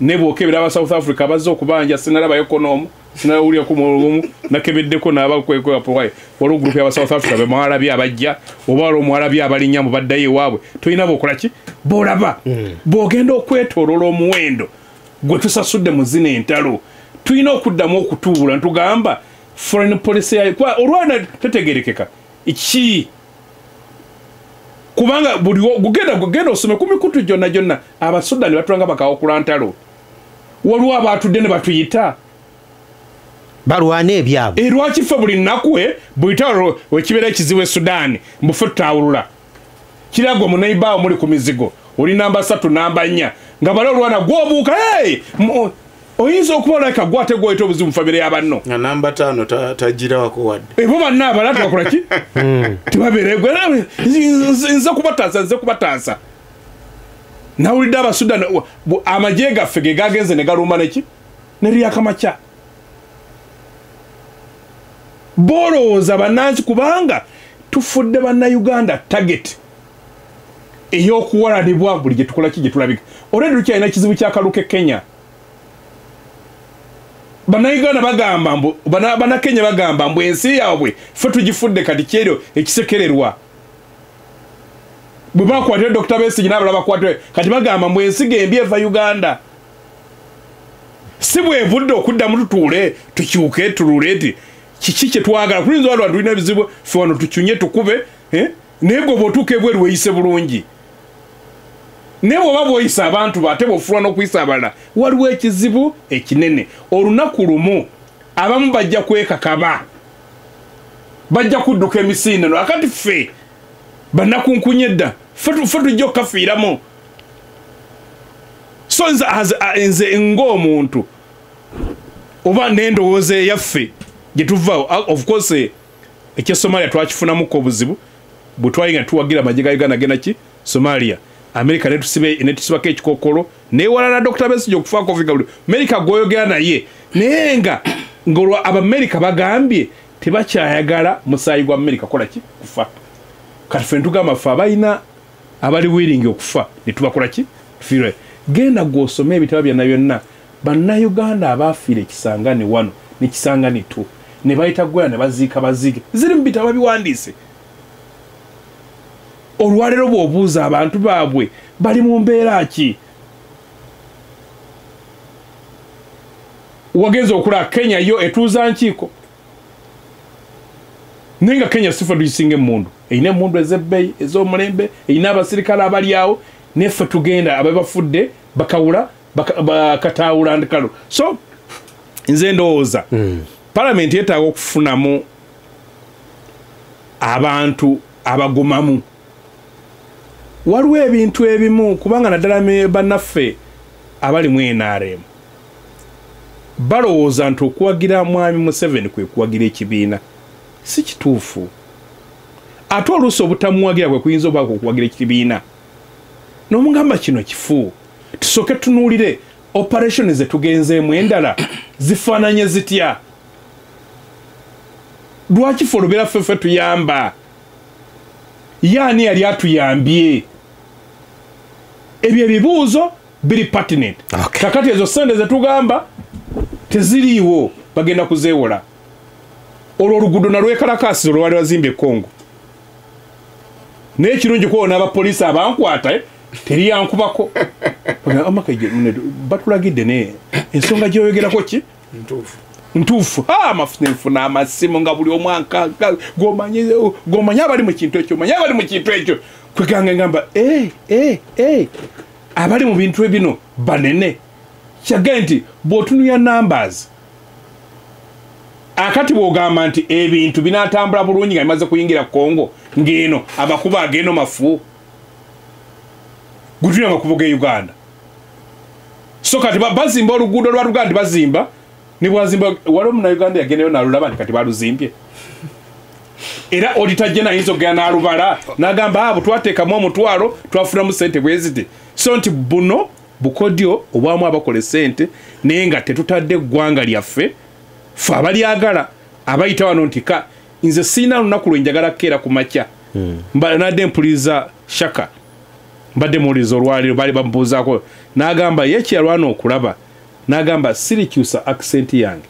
ne bwokebera aba South Africa bazze okubanja sinalaba ekonomu sinawulira ku mulumu nakebeddeko n'abakwekwe apowaye waliwo group y'aba South Africa be mwalabi abajja oba waliwo mwalabi abalinnya mu baddayo ewaabwe tolina bokola ki bolaba bwogenda okwetoolola omuwendo gwe tusasudde mu zino entalo tulina okuddamu okutuula ntugamba foreign policy yayo kuba olwana tetegerekeka iki kubanga buli gugenda osome ku mikutu gyonna abasudani batulanga bakawo kula ntalo waliwo abatudde ne batuyita balwana ebyabwe lwaki ffe buli nnaku buyita wekibeera ekizibu e Sudan mbufe tutawulula kiragwa munaibawo muli ku mizigo oli namba 3 namba 4 nga bali olwana gwobuuka oyinza okuba olabika gwate gwoyita obuzibu mu famire y'abanno nga namba 5 tagirawako wadde bo banna abala tubakola ki tibabeeregwe nze kubataasa nawulidde abasudani amagye gaffe ge gagenze ne galuma neki ne lyakamakya bolowooza bannansi kubanga tufudde bannayuganda target ey'okuwalanibwa buli gye tukola ki gye tulabika olwedde tukyalina kizibu ky'akaluke Kenya bannayuganda bagamba bannakenya bagamba mbu ensi yaabwe ffe tugifudde kati kyeryo ekisekererwa bwe bakwatire Dr. Besigye n'abalala bakwatire kati bagamba mbu ensi gembi eva Uganda si bwevudde okuddamu tutuule tukyuke tulule nti kiki kye twagala kulinza waliwo tulina ebizibu ffe wano tukyunye tukube naye gwe bw'otuuka ebweru weeyise bulungi naye bw'oba bw'oyisa abantu ate bw'ofulwa n'okuyisa abalala waliwo ekizibu ekinene olunaku lumu abamu bajja kwekakaba bajja kudduka emisindano akati ffe bannakunkunye edda ffe tujja okukafiiramu so nze ng'omuntu oba n'endowooza eyaffe gye tuvaawo of course ekya Somalia twakifunamuko obuzibu bwe twali nga tuwagira amagye ga Uganda genda ki Somalia America netusibako ekikokolo newalana Dr. Besigye okufaako ofiga buli America gwoyogera naye naye nga ngolwa Abamerika bagambye tebakyayagala musaayi gwa America kola ki kufa kati ffe ntugamba ffe abalina abali willing okufa ne tubakola ki tufiirwe genda gw'osoma ebitabo byonna byonna bannayuganda abaafiira ekisangane wano nekisangane tu ne bayita gwera ne baziika baziike ziri mu bitabo biwandiise olwaleero bw'obuuza abantu baabwe bali mu mbeera ki wagenza okulaba Kenya yo etuuza nkiiko naye nga Kenya sifa tugisinga emmundu erina emmundu ez'ebbeeyi ez'omulembe erina abasirikale abali awo neffe tugenda ababafudde bakawula bakataawula ndikalo so nze ndowooza palamenti yeetaaga okufunamu abantu abagumamu waliwo ebintu ebimu kubanga naddala bannaffe abali mu NRM balowooza nti okuwagira mwami Museveni kwe kuwagira ekibiina si kituufu ate oluusi obutamuwagira kwe kuyinza obaako okuwagira ekibiina n'omugamba kino kifu tusooke tunuulire operation ze tugenzeemu endala zifaananye zitya lwaki ffe olubeera ffeffe tuyamba yaani yali atuyambye ebyo ebibuuzo biri pertinent kakati ezo sente zetugamba teziriiwo bagenda kuzeewola olwo oluguudo nalwekalakasiza olwali bazimba Congo naye kirungi kuwona abapoliisi abankwata teriyankubako batulagidde naye ensonga gyoyogerako ki ntuufu nfuna amasimu nga buli omwanka gomanye abali mu kintu ekyo manye abali mu kintu ekyo kweganga ngamba abali mu bintu ebino banene kyagaye nti bw'otunuya numbers akati bw'ogamba nti ebintu binatambula bulungi nga bimaze kuyingira Kongo ng'eno amakubo ag'eno mafu gutunya amakubo ge Uganda so kati bazimba oluguudo lwa Luganda bazimba ne bwazimba waliwo muna Uganda yagendeyo nalulaba nti kati baluzimbye era auditor ayinza okugenda n'alubala n'agamba abo twateekamu omutwalo twafunamu ssente bweziti so nti buno bukodyo obwamu abakola ssente naye nga tetutadde eggwanga lyaffe fe abalyagala abayita wano nti ka nze siina lunaku lwe njagala kukeera ku makya nadde mpuliriza Shaka mbadde muwuliriza olwaliro baali bamubuuzaako n'agamba ye kyeyalwana okulaba n'agamba sirikyusa accent yange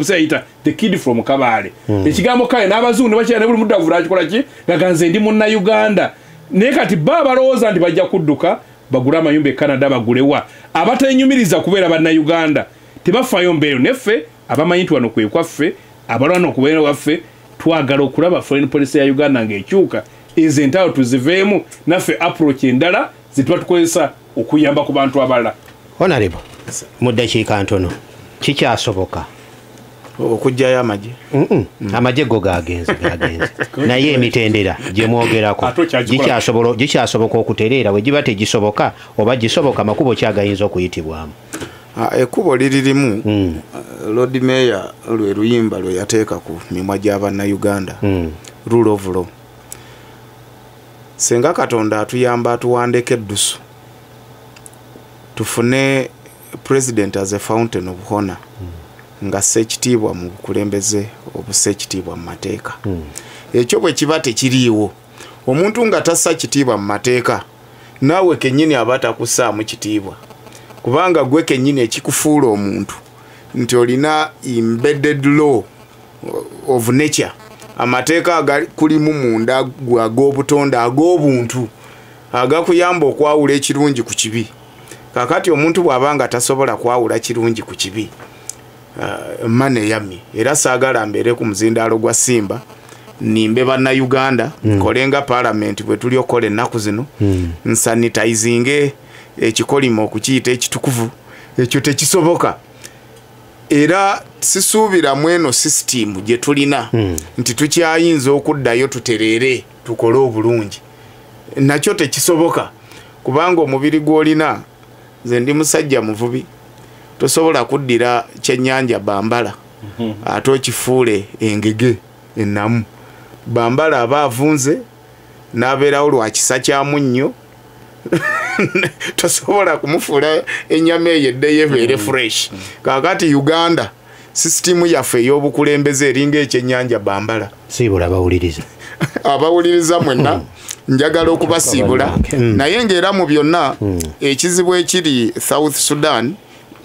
yayita the kid from Kabale ekigambo kale n'abazungu ne bakyera ne buli muddu avula akikola ki gaganze ndi munna Uganda naye kati ba balowooza nti bajja kudduka bagule amayumba e Canada bagulewa abatenyumiriza kubeera banna Uganda tebafaayo mbeero neffe abamanyi nti wano kwe kwaffe abalwana okubeera waffe twagala okulaba foreign policy ya Uganda ng'ekyuka ezo entalo tuziveemu naffe approach endala zituba tukozesa okuyamba ku bantu abalala. Honorable mu ddakiika ntono kikyasoboka okujjayo amagye amagye go gagenze naye emitendera gye mwogerako gikyasoboka okutereera bwe giba tegisoboka oba gisoboka makubo kyagayinza okuyitibwamu. Ekkubo liririmu Lord Mayor lwe luyimba lwe yateeka ku mimwa gy'Abannayuganda rule of law. Senga Katonda atuyamba atuwandeko eddusu tufune president as a fountain of honor nga sekitiibwa mu bukulembeze obusekitiibwa mu mateeka ekyo bwe kiba tekiriiwo omuntu nga tassa kitiibwa mu mateeka naawe kennyini aba takussaamu kitiibwa kubanga gwe kennyini ekikufuula omuntu nti olina embedded law of nature amateeka kulimu munda ag'obutonde ag'obuntu agakuyamba okwawula ekirungi ku kibi. Kakati omuntu bw'abanga tasobola kwawula kirungi ku kibi mane yami era saagala mbeere ku muzindaalo gwa Simba nimbe Bannayuganda kolenga parliament bwe tuli okola ennaku zino nsanitizinge ekikolimo okukiyita ekitukuvu ekyo tekisoboka era sisuubira mweno system gye tulina nti tukyayinza okuddayo tutereere tukole obulungi nakyo tekisoboka kubanga omubiri gw'olina nze ndi musajja muvubi tosobola kuddira kyennyanja Bambala ate okifuule engege ennamu Bambala aba avunze n'abeerawo lwa kisa kya munnyo tosobola kumufuula ennyama eyo eddeyo ebeere fresh. Kaakati Uganda sisitimu yaffe ey'obukulembeze eringa ekyennyanja Bambala. Siibula abawuliriza abawuliriza mwenna njagala okubasiibula naye ng'era mu byonna ekizibu ekiri South Sudan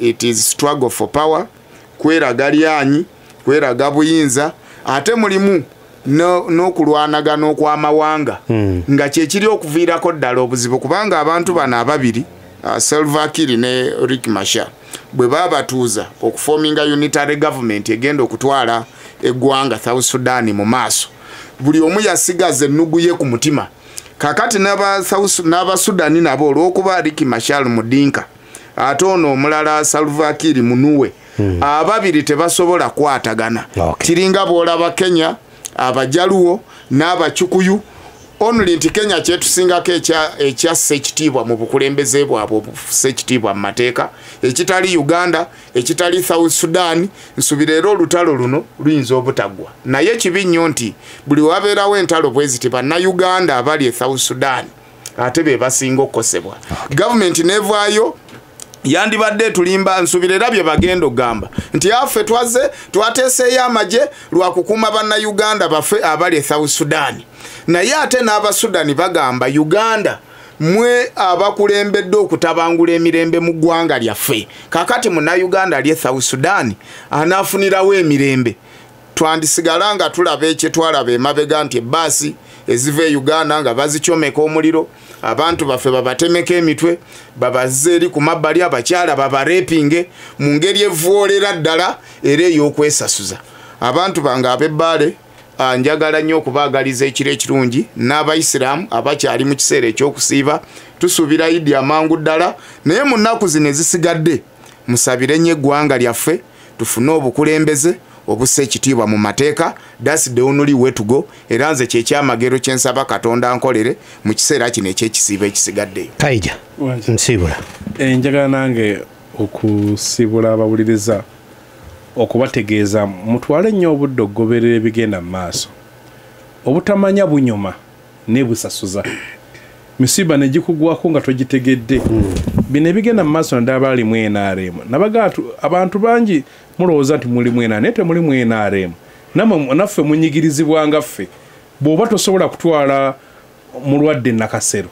it is struggle for power kweraga lyanyi kweraga buyinza ate mulimu n'okulwanagana okw'amawanga nga kyekiri okuviirako ddala obuzibu kubanga abantu bano ababiri Salva Kiir ne Riek Machar bwe babatuuza okufoominga unitary government egenda okutwala eggwanga South Sudan mu maaso buli omu yasigaza ennugu ye ku mutima. Kakati n'Abasudani nabo olw'okuba Riek Machar mudinka ate ono omulala Salva Kiir munuwe ababiri tebasobola kwatagana kiringa bw'olaba Kenya Abajaluwo n'Abakyukuyu only nti Kenya kyetusingako ekya sekitiibwa mu bukulembeze bwabwe obusekitiibwa mu mateeka ekitali Uganda ekitali South Sudan nsubira era olutalo luno luyinza obutaggwa naye kibi nnyo nti buli wabeerawo entalo bweziti Bannayuganda abali e South Sudan ate be basinga okukosebwa gavumenti nevaayo yandibadde tulimba nsubira era bye bagenda okugamba nti affe twateeseeyo amagye lwakukuuma Bannayuganda baffe abali e South Sudan naye ate n'Abasudani bagamba Uganda mwe abakulembedde okutabangula emirembe mu ggwanga lyaffe kakati Munnayuganda ali e South Sudan anaafunirawo emirembe twandisigala nga tulaba ekyetwalaba emabega nti ebbaasi eziva e Uganda nga bazikyomeka omuliro abantu baffe babatemeka emitwe babazze eri ku mabbali abakyala babarepinge mu ngeri evvoolera ddala era ey'okwesasuza abantu bange ab'Ebbale njagala nnyo okubaagaliza ekiro ekirungi n'abayisiraamu abakyali mu kiseera ekyokusiiba tusuubira Idi amangu ddala naye mu nnaku zino ezisigadde musabire nnyo eggwanga lyaffe tufune obukulembeze obussa ekitiibwa mu mateeka. That's the only way to go. Era nze kyekyamagero kye nsaba Katonda nkolere mu kiseera kino ekyekisiibo ekisigaddeyo. Kaija nsibula njagala nange okusibula abawuliriza okubategeeza mutwale nnyo obudde okugoberera ebigenda mu maaso obutamanya bunyuma ne busasuza misiba ne gikugwako nga togitegedde bino ebigenda mu maaso naddala baalimu NRM nabaga abantu bangi mulowooza nti mulimu NRM naye temulimu NRM naffe munyigirizibwanga ffe bw'oba tosobola kutwala mulwadde nakasero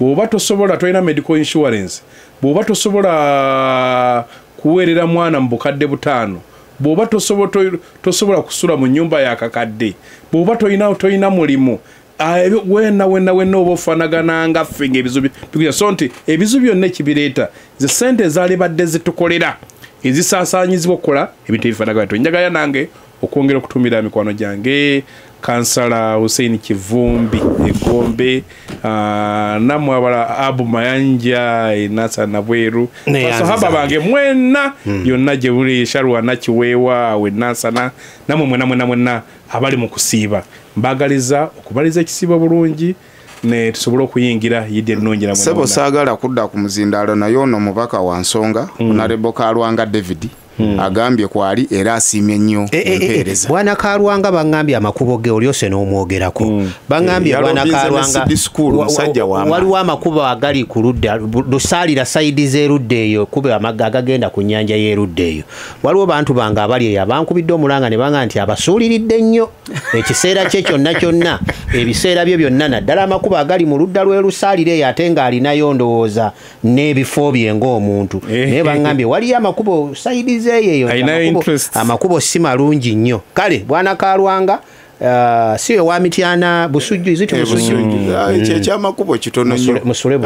bw'oba tosobola tolina medical insurance bw'oba tosobola kuweerera mwana mu bukadde 5 bw'oba tosobola kusula mu nyumba yakakadde bw'oba tolina mulimu wenna oba ofanagananga ffe ng'ebizu so nti ebizu byonna ekibireeta ze sente ezaali badde zitukolera ezisaasaanyizibwa okukola ebintu ebifanagana njagala nange okwongera okutumira mikwano gyange Kansala Hussein Kivumbi Egombe namwe abala Abu Mayanja Nasa Nabweru basahaba bange mwena yonna gye buli Sharwa Nakiweewa we Nasana namwe mwena abali mu kusiiba mbagaliza okubaliza ekisiibo bulungi ne tusobola okuyingira yidde nnongira mwena sebo saagala kudda ku muzindaalo nayo ono mubaka wa nsonga Honorable Kalwanga David agambye kwali era asiimye nnyo empeereza. Bwana Kalwanga bangambye amakubo ge olyose n'omwogerako bangambye Bwana Kalwanga waliwo amakubo agali ku ludda lusaalira sayidi z'erudda eyo kube amagga agagenda ku nnyanja y'erudda eyo waliwo bantu bange abali eyo abankubidde omulanga ne banga nti abasuuliridde nnyo ekiseera kye kyonna ebiseera bye byonna naddala amakubo agali mu ludda lwe lusaalira eyo ate ng'alinayo ndowooza n'ebifo bye ng'omuntu naye bangambye waliyo amakubo sayidi amakubo si malungi nnyo kale Bwana Kalwanga si wa mityana busujju iziti busujju ekyamakubo kitono nnyo musule